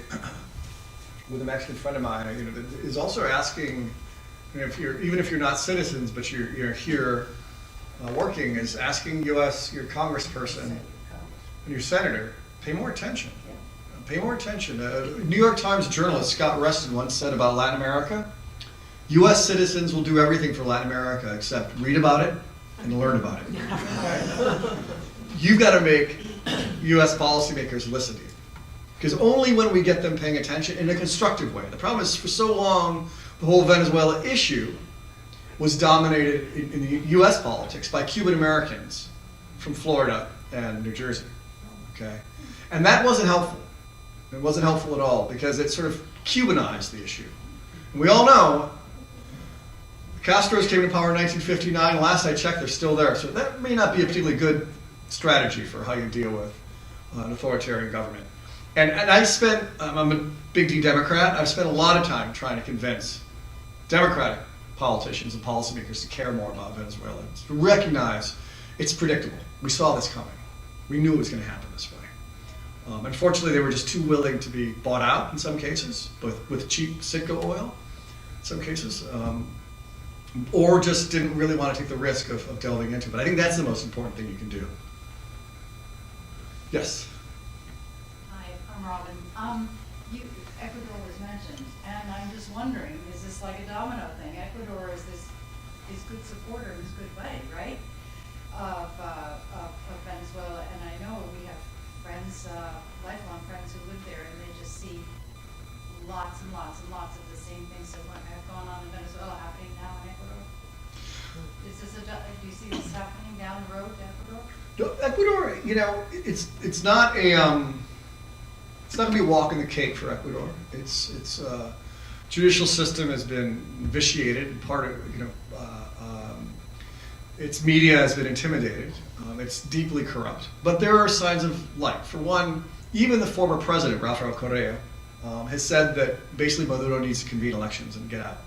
with a Mexican friend of mine, that is also asking, even if you're not citizens, but you're here working, is asking your congressperson and your senator, pay more attention. Pay more attention. New York Times journalist Scott Reston once said about Latin America, U.S. citizens will do everything for Latin America except read about it and learn about it. You've got to make U.S. policymakers listen to you. Because only when we get them paying attention in a constructive way. The problem is, for so long, the whole Venezuela issue was dominated in the U.S. politics by Cuban Americans from Florida and New Jersey. Okay? And that wasn't helpful. It wasn't helpful at all because it sort of Cubanized the issue. And we all know the Castros came to power in 1959. Last I checked, they're still there. So that may not be a particularly good strategy for how you deal with an authoritarian government. And I spent, I'm a big D Democrat, I've spent a lot of time trying to convince Democratic politicians and policymakers to care more about Venezuela, to recognize it's predictable. We saw this coming. We knew it was going to happen this way. Unfortunately, they were just too willing to be bought out in some cases, with cheap Citgo oil in some cases, or just didn't really want to take the risk of delving into it. But I think that's the most important thing you can do. Yes? Hi, I'm Robin. Ecuador was mentioned, and I'm just wondering, is this like a domino thing? Ecuador is good supporter and is good buddy, right, of Venezuela, and I know we have friends, lifelong friends who live there, and they just see lots and lots and lots of the same things that have gone on in Venezuela happening now in Ecuador. Do you see this happening down the road to Ecuador? Ecuador, it's not it's not going to be a walk in the cake for Ecuador. Its judicial system has been vitiated, and part of its media has been intimidated. It's deeply corrupt, but there are signs of light. For one, even the former president Rafael Correa has said that basically Maduro needs to convene elections and get out.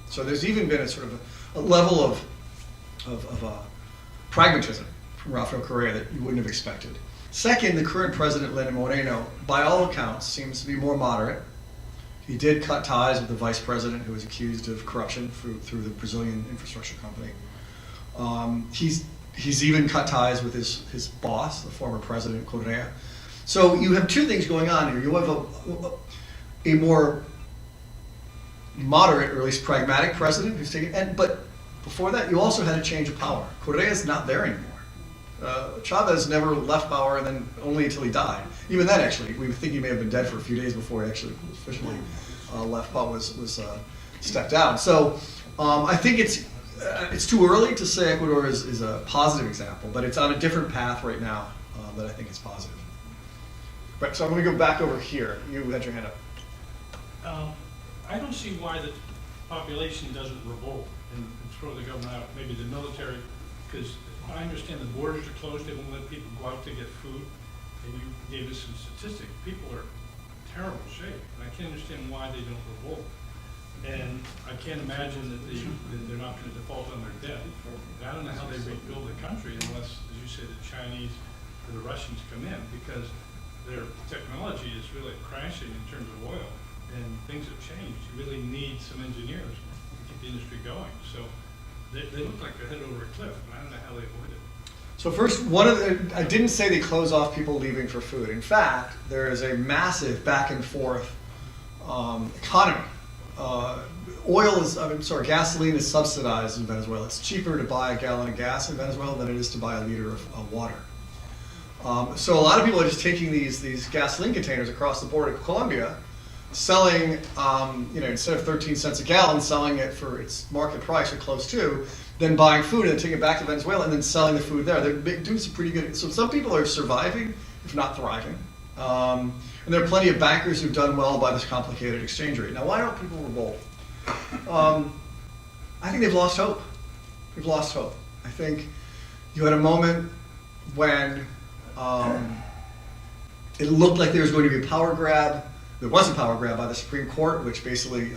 So there's even been a sort of a level of pragmatism from Rafael Correa that you wouldn't have expected. Second, the current president, Lenin Moreno, by all accounts, seems to be more moderate He did cut ties with the vice president who was accused of corruption through the Brazilian infrastructure company. He's even cut ties with his boss, the former president Correa. So you have two things going on here. You have a more moderate, or at least pragmatic president who's taking, but before that, you also had a change of power. Correa is not there anymore. Chavez never left power, and then only until he died. Even then, actually, we think he may have been dead for a few days before he actually officially left power, was stepped down. So I think it's too early to say Ecuador is a positive example, but it's on a different path right now that I think is positive. Right, so I'm going to go back over here. You had your hand up. I don't see why the population doesn't revolt and throw the government out, maybe the military, because I understand the borders are closed, they won't let people go out to get food, and you gave us some statistics. People are in terrible shape, and I can't understand why they don't revolt. And I can't imagine that they're not going to default on their debt. I don't know how they rebuild the country unless, as you say, the Chinese or the Russians come in, because their technology is really crashing in terms of oil, and things have changed. You really need some engineers to keep the industry going. So they look like they're headed over a cliff, and I don't know how they avoid it. So first, I didn't say they close off people leaving for food. In fact, there is a massive back and forth economy. Gasoline is subsidized in Venezuela. It's cheaper to buy a gallon of gas in Venezuela than it is to buy a liter of water. So a lot of people are just taking these gasoline containers across the border to Colombia, selling, instead of 13 cents a gallon, selling it for its market price or close to, then buying food and then taking it back to Venezuela and then selling the food there. They're doing some pretty good. So some people are surviving, if not thriving. And there are plenty of bankers who've done well by this complicated exchange rate. Now, why don't people revolt? I think they've lost hope. They've lost hope. I think you had a moment when it looked like there was going to be a power grab. There was a power grab by the Supreme Court, which basically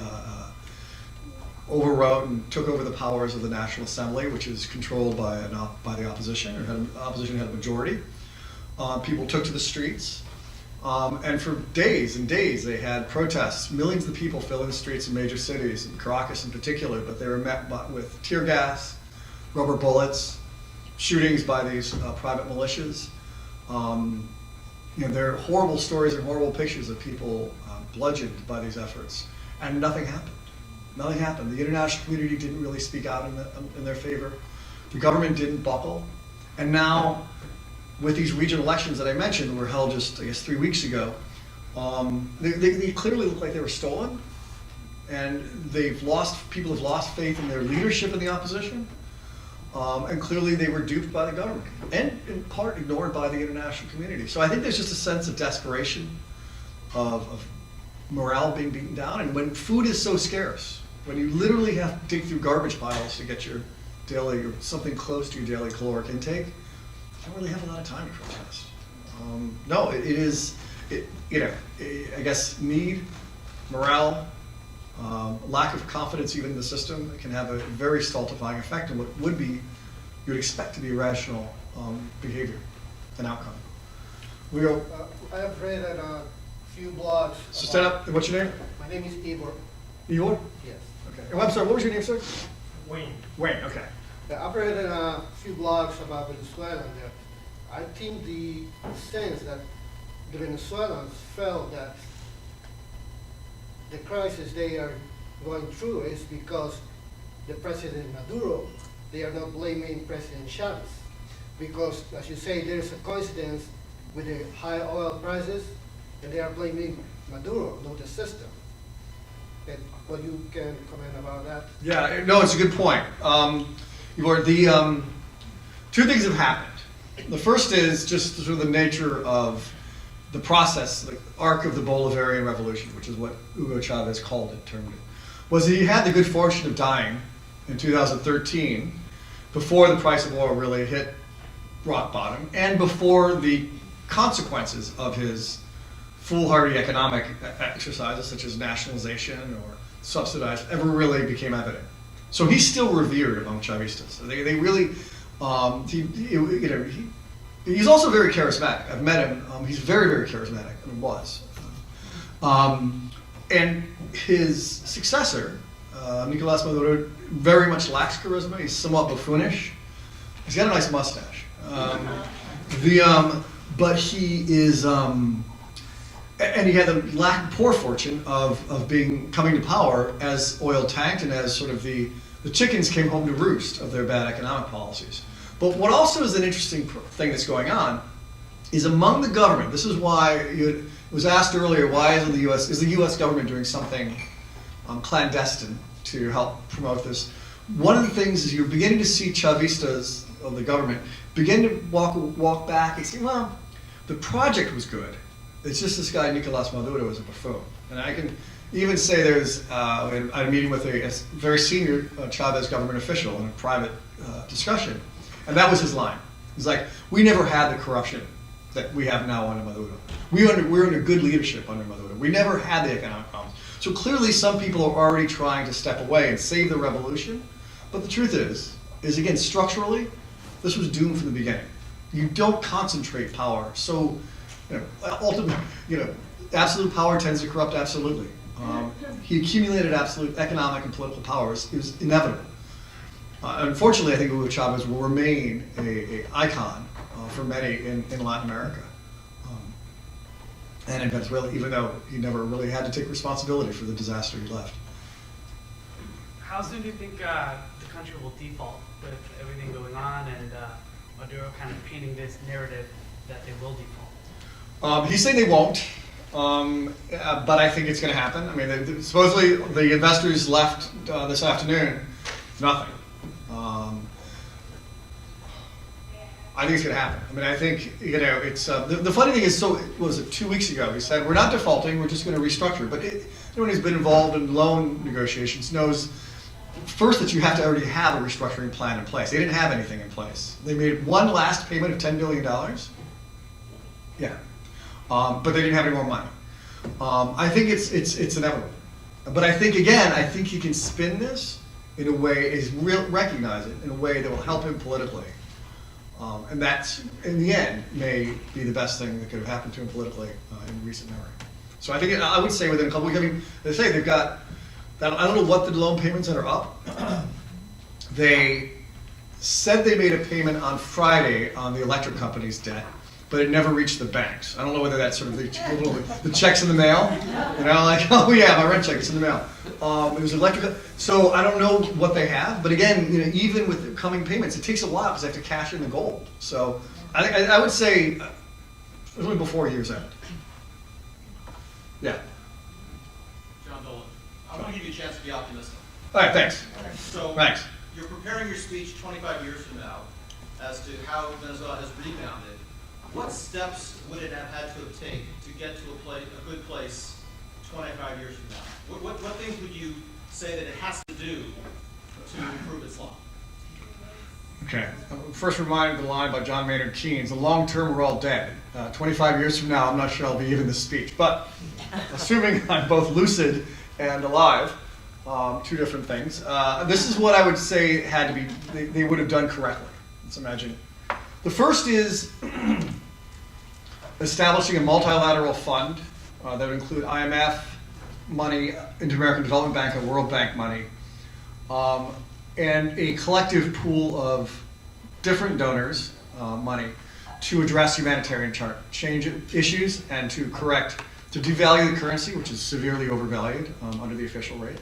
overwrote and took over the powers of the National Assembly, which is controlled by the opposition, or the opposition had a majority. People took to the streets, and for days and days they had protests. Millions of people filling the streets in major cities, in Caracas in particular, but they were met with tear gas, rubber bullets, shootings by these private militias. There are horrible stories and horrible pictures of people bludgeoned by these efforts, and nothing happened. Nothing happened. The international community didn't really speak out in their favor. The government didn't buckle. And now, with these regional elections that I mentioned, were held just, 3 weeks ago, they clearly look like they were stolen, and people have lost faith in their leadership in the opposition. And clearly they were duped by the government, and in part ignored by the international community. So I think there's just a sense of desperation, of morale being beaten down. And when food is so scarce, when you literally have to dig through garbage piles to get your daily, or something close to your daily caloric intake, you don't really have a lot of time to protest. I guess need, morale, lack of confidence even in the system can have a very stultifying effect on what would be, you would expect to be rational behavior and outcome. We go. I have read a few blogs. So stand up. What's your name? My name is Igor. Igor? Yes. Okay. Oh, I'm sorry, what was your name, sir? Wayne. Wayne, okay. I've read a few blogs about Venezuela that I think the sense that the Venezuelans felt that the crisis they are going through is because the President Maduro, they are not blaming President Chavez. Because, as you say, there is a coincidence with the high oil prices, and they are blaming Maduro, not the system. And what you can comment about that? Yeah, no, it's a good point. Two things have happened. The first is just sort of the nature of the process, the arc of the Bolivarian Revolution, which is what Hugo Chavez termed it, was he had the good fortune of dying in 2013, before the price of oil really hit rock bottom, and before the consequences of his foolhardy economic exercises, such as nationalization or subsidized, ever really became evident. So he's still revered among Chavistas. They really, he's also very charismatic. I've met him. He's very, very charismatic, and was. And his successor, Nicolás Maduro, very much lacks charisma. He's somewhat buffoonish. He's got a nice mustache. But he is, and he had the poor fortune of coming to power as oil tanked and as sort of the chickens came home to roost of their bad economic policies. But what also is an interesting thing that's going on is among the government. This is why it was asked earlier, why is the U.S. government doing something clandestine to help promote this? One of the things is you're beginning to see Chavistas of the government begin to walk back and say, well, the project was good. It's just this guy, Nicolás Maduro, is a buffoon. And I can even say there's, I'm meeting with a very senior Chavez government official in a private discussion, and that was his line. He's like, we never had the corruption that we have now under Maduro. We're under good leadership under Maduro. We never had the economic problems. So clearly some people are already trying to step away and save the revolution. But the truth is again, structurally, this was doomed from the beginning. You don't concentrate power. So, ultimately, absolute power tends to corrupt absolutely. He accumulated absolute economic and political powers. It was inevitable. Unfortunately, I think Hugo Chavez will remain an icon for many in Latin America and in Venezuela, even though he never really had to take responsibility for the disaster he left. How soon do you think the country will default with everything going on and Maduro kind of painting this narrative that they will default? He's saying they won't, but I think it's going to happen. I mean, supposedly the investors left this afternoon. Nothing. I think it's going to happen. I mean, I think, it's, the funny thing is, so was it 2 weeks ago, he said, we're not defaulting, we're just going to restructure. But anyone who's been involved in loan negotiations knows, first, that you have to already have a restructuring plan in place. They didn't have anything in place. They made one last payment of $10 billion. Yeah. But they didn't have any more money. I think it's inevitable. But I think he can spin this in a way, recognize it in a way that will help him politically. And that's, in the end, may be the best thing that could have happened to him politically in recent memory. So I think, I would say within a couple weeks, I mean, they say they've got, I don't know what the loan payments that are up. They said they made a payment on Friday on the electric company's debt, but it never reached the banks. I don't know whether that's sort of the checks in the mail, like, oh yeah, my rent check is in the mail. It was electric, so I don't know what they have, but again, even with the coming payments, it takes a while because they have to cash in the gold. So I would say only before year's end. Yeah. John Dolan, I want to give you a chance to be optimistic. All right, thanks. So thanks. You're preparing your speech 25 years from now as to how Venezuela has rebounded. What steps would it have had to take to get to a good place 25 years from now? What things would you say that it has to do to improve its life? Okay. First reminded the line by John Maynard Keynes, the long term we're all dead. 25 years from now, I'm not sure I'll be giving this speech. But assuming I'm both lucid and alive, two different things. This is what I would say had to be, they would have done correctly. Let's imagine. The first is establishing a multilateral fund that would include IMF money, Inter-American Development Bank, and World Bank money, and a collective pool of different donors' money to address humanitarian change issues and to devalue the currency, which is severely overvalued under the official rate,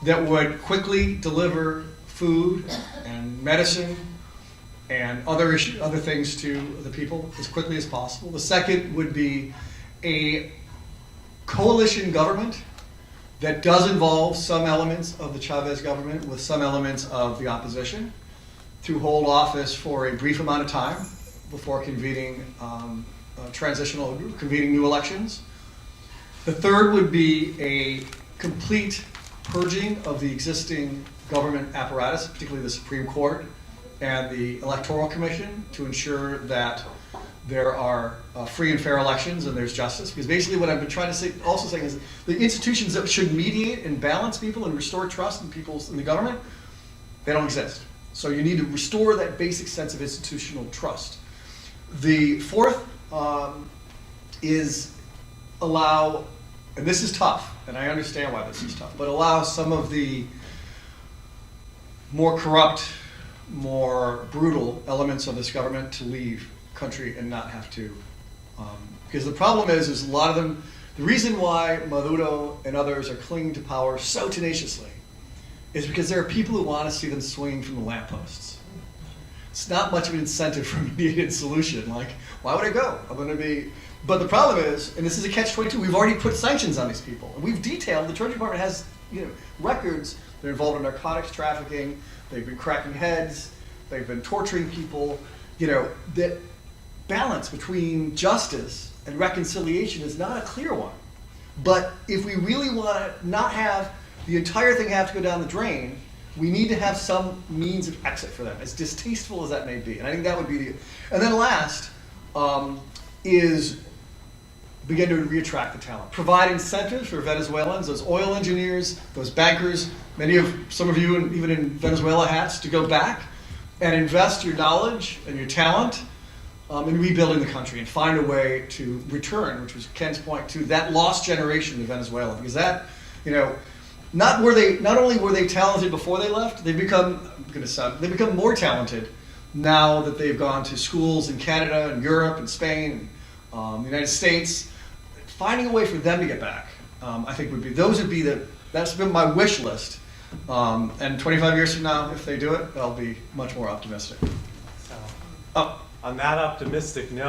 that would quickly deliver food and medicine and other things to the people as quickly as possible. The second would be a coalition government that does involve some elements of the Chavez government with some elements of the opposition to hold office for a brief amount of time before convening new elections. The third would be a complete purging of the existing government apparatus, particularly the Supreme Court and the Electoral Commission, to ensure that there are free and fair elections and there's justice. Because basically what I've been trying to say, also saying, is the institutions that should mediate and balance people and restore trust in the government, they don't exist. So you need to restore that basic sense of institutional trust. The fourth is allow and this is tough, and I understand why this is tough, but allow some of the more corrupt, more brutal elements of this government to leave country and not have to. Because the problem is a lot of them, the reason why Maduro and others are clinging to power so tenaciously is because there are people who want to see them swinging from the lampposts. It's not much of an incentive for an immediate solution. Like, why would I go? I'm going to be... But the problem is, and this is a catch-22, we've already put sanctions on these people. And we've detailed, the Treasury Department has records. They're involved in narcotics trafficking. They've been cracking heads. They've been torturing people. That balance between justice and reconciliation is not a clear one. But if we really want to not have the entire thing have to go down the drain, we need to have some means of exit for them, as distasteful as that may be. And I think that would be the... And then last is begin to reattract the talent. Provide incentives for Venezuelans, those oil engineers, those bankers, some of you even in Venezuela hats, to go back and invest your knowledge and your talent in rebuilding the country and find a way to return, which was Ken's point, to that lost generation of Venezuela. Because that, not only were they talented before they left, they've become more talented now that they've gone to schools in Canada and Europe and Spain and the United States. Finding a way for them to get back, I think that's been my wish list. And 25 years from now, if they do it, I'll be much more optimistic. On that optimistic note,